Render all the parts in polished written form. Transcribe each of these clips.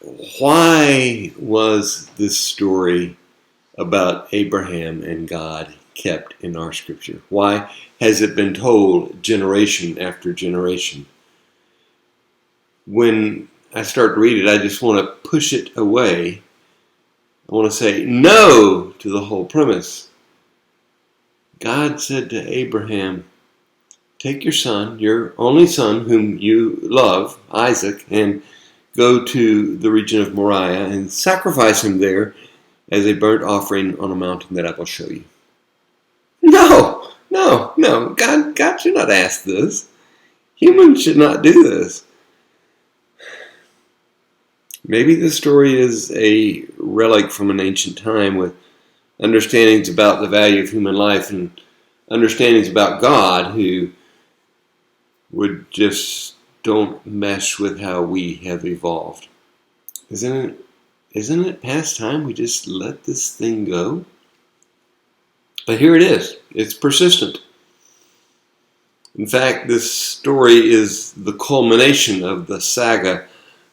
Why was this story about Abraham and God kept in our scripture? Why has it been told generation after generation? When I start to read it, I just want to push it away. I want to say no to the whole premise. God said to Abraham, take your son, your only son whom you love, Isaac, and go to the region of Moriah and sacrifice him there as a burnt offering on a mountain that I will show you. No. God should not ask this. Humans should not do this. Maybe the story is a relic from an ancient time with understandings about the value of human life and understandings about God who would just don't mesh with how we have evolved. Isn't it past time we just let this thing go? But here it is. It's persistent. In fact, this story is the culmination of the saga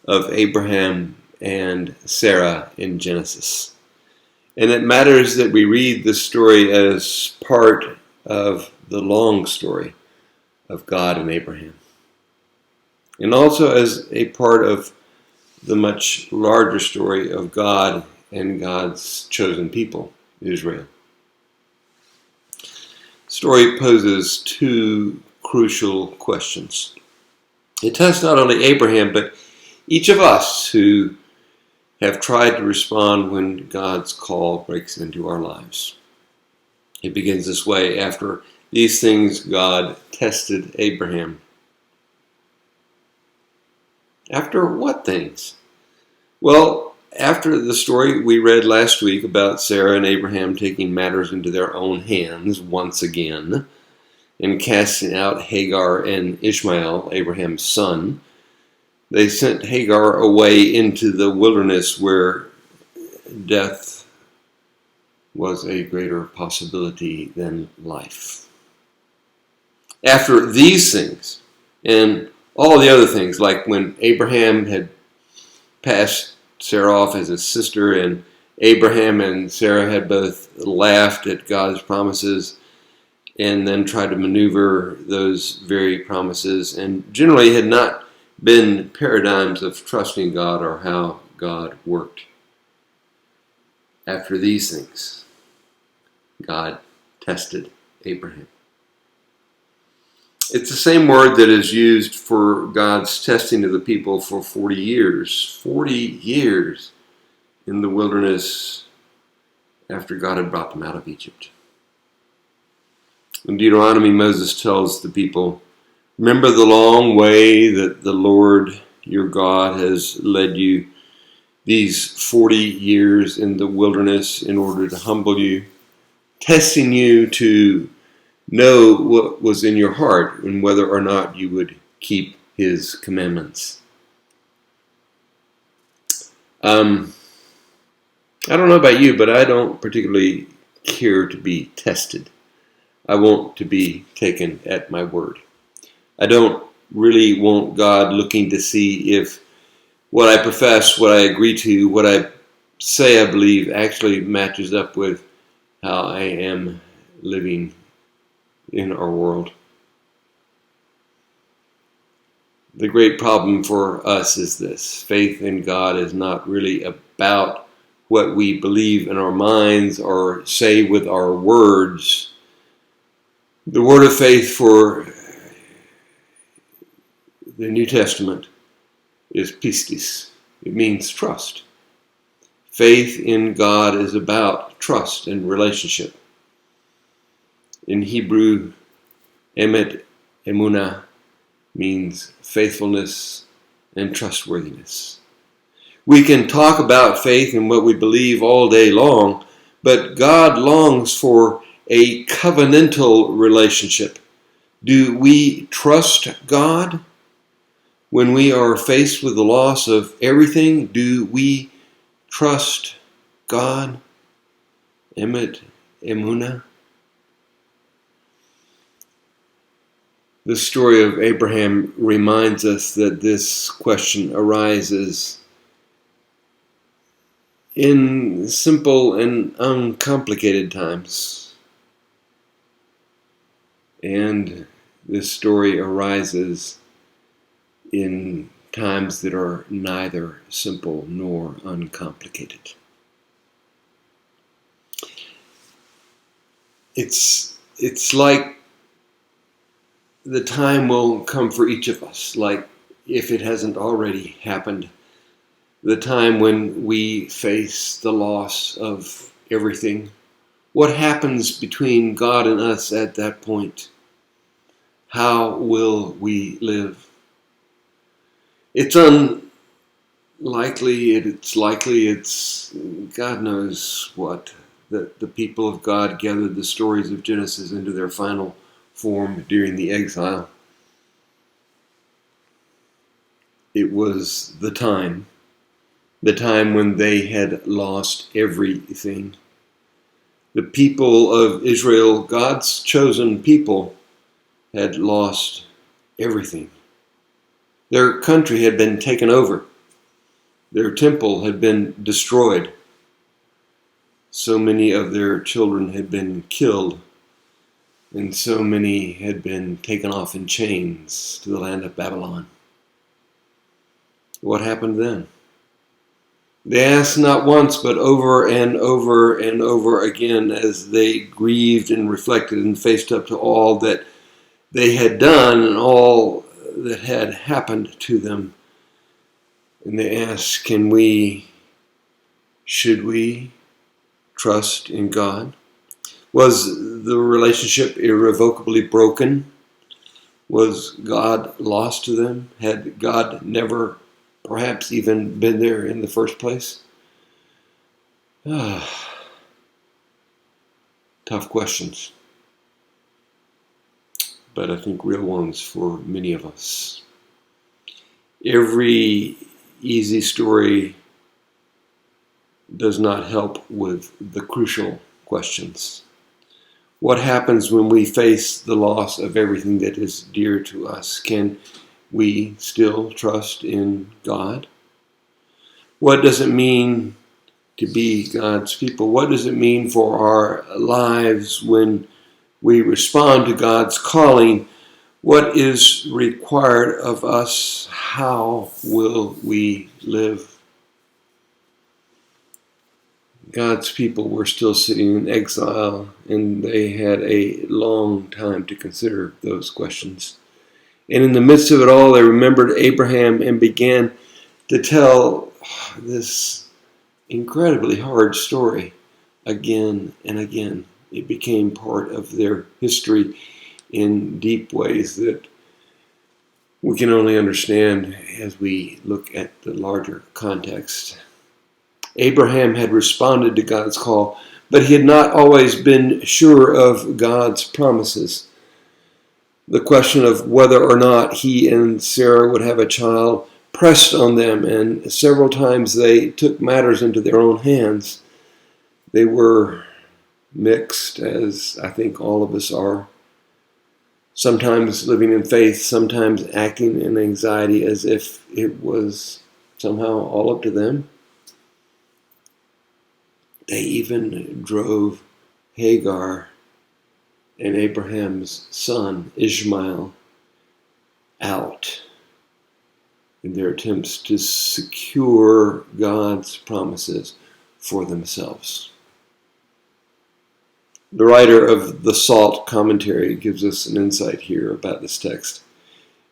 of Abraham and Sarah in Genesis. And it matters that we read this story as part of the long story of God and Abraham. And also as a part of the much larger story of God and God's chosen people, Israel. The story poses two crucial questions. It tests not only Abraham, but each of us who have tried to respond when God's call breaks into our lives. It begins this way. After these things, God tested Abraham. After what things? Well, after the story we read last week about Sarah and Abraham taking matters into their own hands once again and casting out Hagar and Ishmael, Abraham's son, they sent Hagar away into the wilderness where death was a greater possibility than life. After these things, and all the other things, like when Abraham had passed Sarah off as his sister, and Abraham and Sarah had both laughed at God's promises and then tried to maneuver those very promises, and generally had not been paradigms of trusting God or how God worked. After these things, God tested Abraham. It's the same word that is used for God's testing of the people for 40 years. 40 years in the wilderness after God had brought them out of Egypt. In Deuteronomy, Moses tells the people, remember the long way that the Lord your God has led you these 40 years in the wilderness in order to humble you, testing you to know what was in your heart and whether or not you would keep his commandments. I don't know about you, but I don't particularly care to be tested. I want to be taken at my word. I don't really want God looking to see if what I profess, what I agree to, what I say I believe actually matches up with how I am living in our world. The great problem for us is this. Faith in God is not really about what we believe in our minds or say with our words. The word of faith for the New Testament is pistis. It means trust. Faith in God is about trust and relationship. In Hebrew, emet, emunah, means faithfulness and trustworthiness. We can talk about faith and what we believe all day long, but God longs for a covenantal relationship. Do we trust God? When we are faced with the loss of everything, do we trust God? Emet, emunah. The story of Abraham reminds us that this question arises in simple and uncomplicated times. And this story arises in times that are neither simple nor uncomplicated. It's like the time will come for each of us, like if it hasn't already happened, the time when we face the loss of everything. What happens between God and us at that point? How will we live? It's unlikely, it's likely, it's God knows what, that the people of God gathered the stories of Genesis into their final form during the exile. It was the time when they had lost everything. The people of Israel, God's chosen people, had lost everything. Their country had been taken over. Their temple had been destroyed. So many of their children had been killed, and so many had been taken off in chains to the land of Babylon. What happened then? They asked not once, but over and over and over again as they grieved and reflected and faced up to all that they had done and all that had happened to them. And they asked, should we trust in God? Was the relationship irrevocably broken? Was God lost to them? Had God never perhaps even been there in the first place? Tough questions, but I think real ones for many of us. Every easy story does not help with the crucial questions. What happens when we face the loss of everything that is dear to us? Can we still trust in God? What does it mean to be God's people? What does it mean for our lives when we respond to God's calling? What is required of us? How will we live? God's people were still sitting in exile, and they had a long time to consider those questions. And in the midst of it all, they remembered Abraham and began to tell this incredibly hard story again and again. It became part of their history in deep ways that we can only understand as we look at the larger context. Abraham had responded to God's call, but he had not always been sure of God's promises. The question of whether or not he and Sarah would have a child pressed on them, and several times they took matters into their own hands. They were mixed, as I think all of us are. Sometimes living in faith, sometimes acting in anxiety as if it was somehow all up to them. They even drove Hagar and Abraham's son, Ishmael, out in their attempts to secure God's promises for themselves. The writer of the Salt commentary gives us an insight here about this text.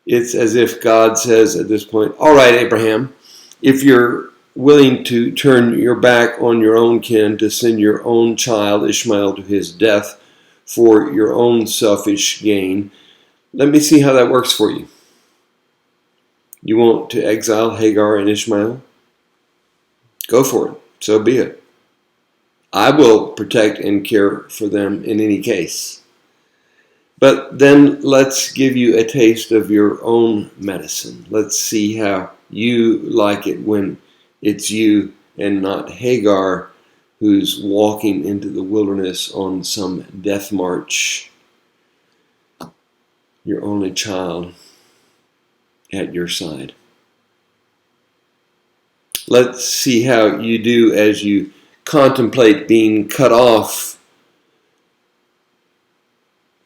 It's as if God says at this point, all right, Abraham, if you're willing to turn your back on your own kin to send your own child Ishmael to his death for your own selfish gain, let me see how that works for you. You want to exile Hagar and Ishmael? Go for it. So be it. I will protect and care for them in any case. But then let's give you a taste of your own medicine. Let's see how you like it when it's you and not Hagar who's walking into the wilderness on some death march. Your only child at your side. Let's see how you do as you contemplate being cut off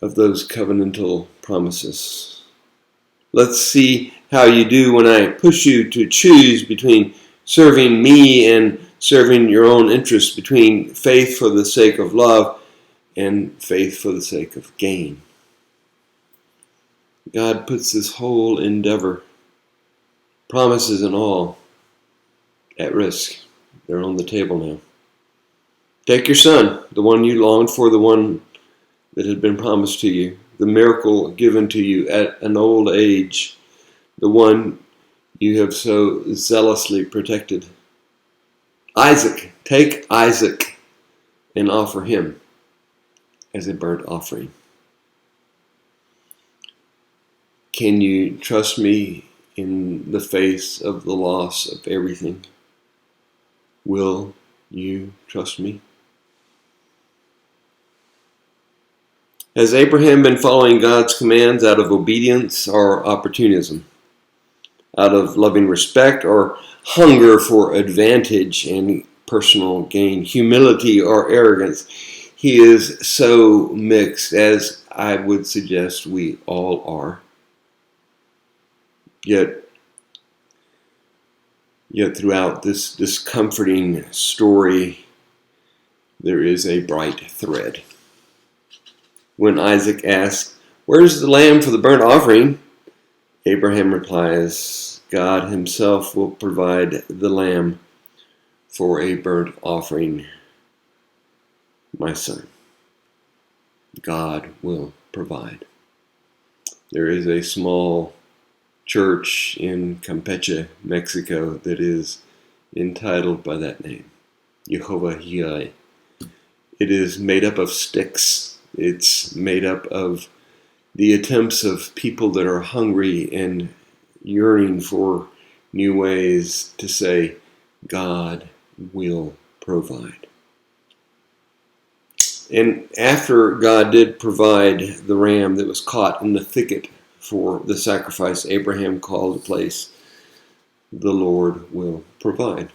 of those covenantal promises. Let's see how you do when I push you to choose between serving me and serving your own interests, between faith for the sake of love and faith for the sake of gain. God puts this whole endeavor, promises and all, at risk. They're on the table now. Take your son, the one you longed for, the one that had been promised to you, the miracle given to you at an old age, the one you have so zealously protected. Isaac, take Isaac and offer him as a burnt offering. Can you trust me in the face of the loss of everything? Will you trust me? Has Abraham been following God's commands out of obedience or opportunism? Out of loving respect or hunger for advantage and personal gain? Humility or arrogance? He is so mixed, as I would suggest we all are. Yet throughout this discomforting story, there is a bright thread. When Isaac asks, "Where's the lamb for the burnt offering?" Abraham replies, "God himself will provide the lamb for a burnt offering, my son." God will provide. There is a small church in Campeche, Mexico, that is entitled by that name, Jehovah Jireh. It is made up of sticks. It's made up of the attempts of people that are hungry and yearning for new ways to say, God will provide. And after God did provide the ram that was caught in the thicket for the sacrifice Abraham called a place, the Lord will provide.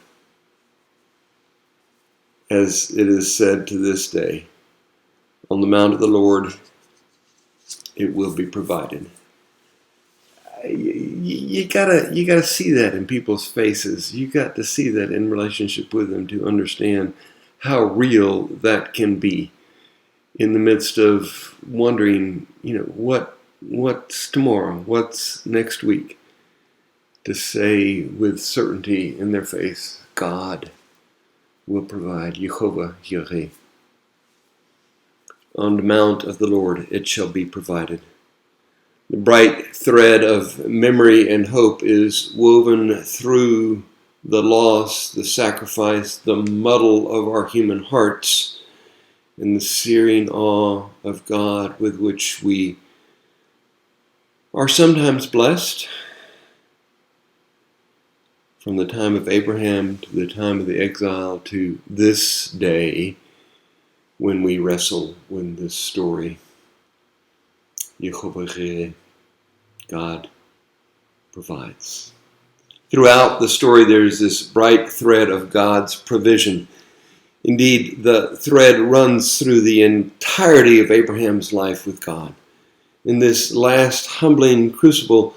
As it is said to this day, on the mount of the Lord, it will be provided. You gotta see that in people's faces. You got to see that in relationship with them to understand how real that can be. In the midst of wondering, what's tomorrow, what's next week, to say with certainty in their face, God will provide. Jehovah Jireh. On the mount of the Lord it shall be provided. The bright thread of memory and hope is woven through the loss, the sacrifice, the muddle of our human hearts, and the searing awe of God with which we are sometimes blessed. From the time of Abraham to the time of the exile to this day, when we wrestle with this story, Jehovah Jireh, God provides. Throughout the story, there's this bright thread of God's provision. Indeed, the thread runs through the entirety of Abraham's life with God. In this last humbling crucible,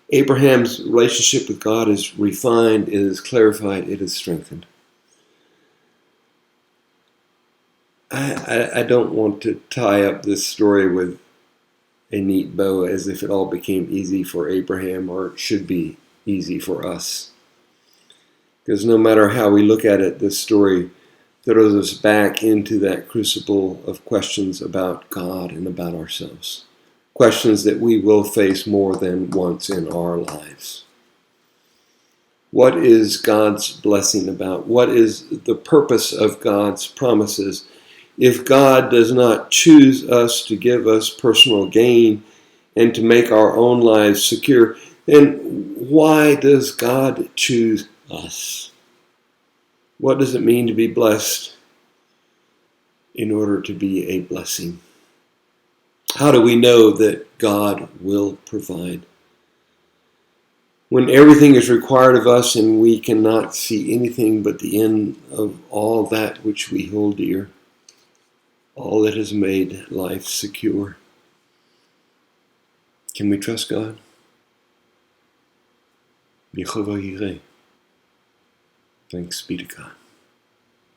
Abraham's relationship with God is refined, it is clarified, it is strengthened. I don't want to tie up this story with a neat bow as if it all became easy for Abraham or it should be easy for us. Because no matter how we look at it, this story throws us back into that crucible of questions about God and about ourselves. Questions that we will face more than once in our lives. What is God's blessing about? What is the purpose of God's promises? If God does not choose us to give us personal gain and to make our own lives secure, then why does God choose us? What does it mean to be blessed in order to be a blessing? How do we know that God will provide? when everything is required of us and we cannot see anything but the end of all that which we hold dear, all that has made life secure. Can we trust God? Yehovah Yireh. Thanks be to God.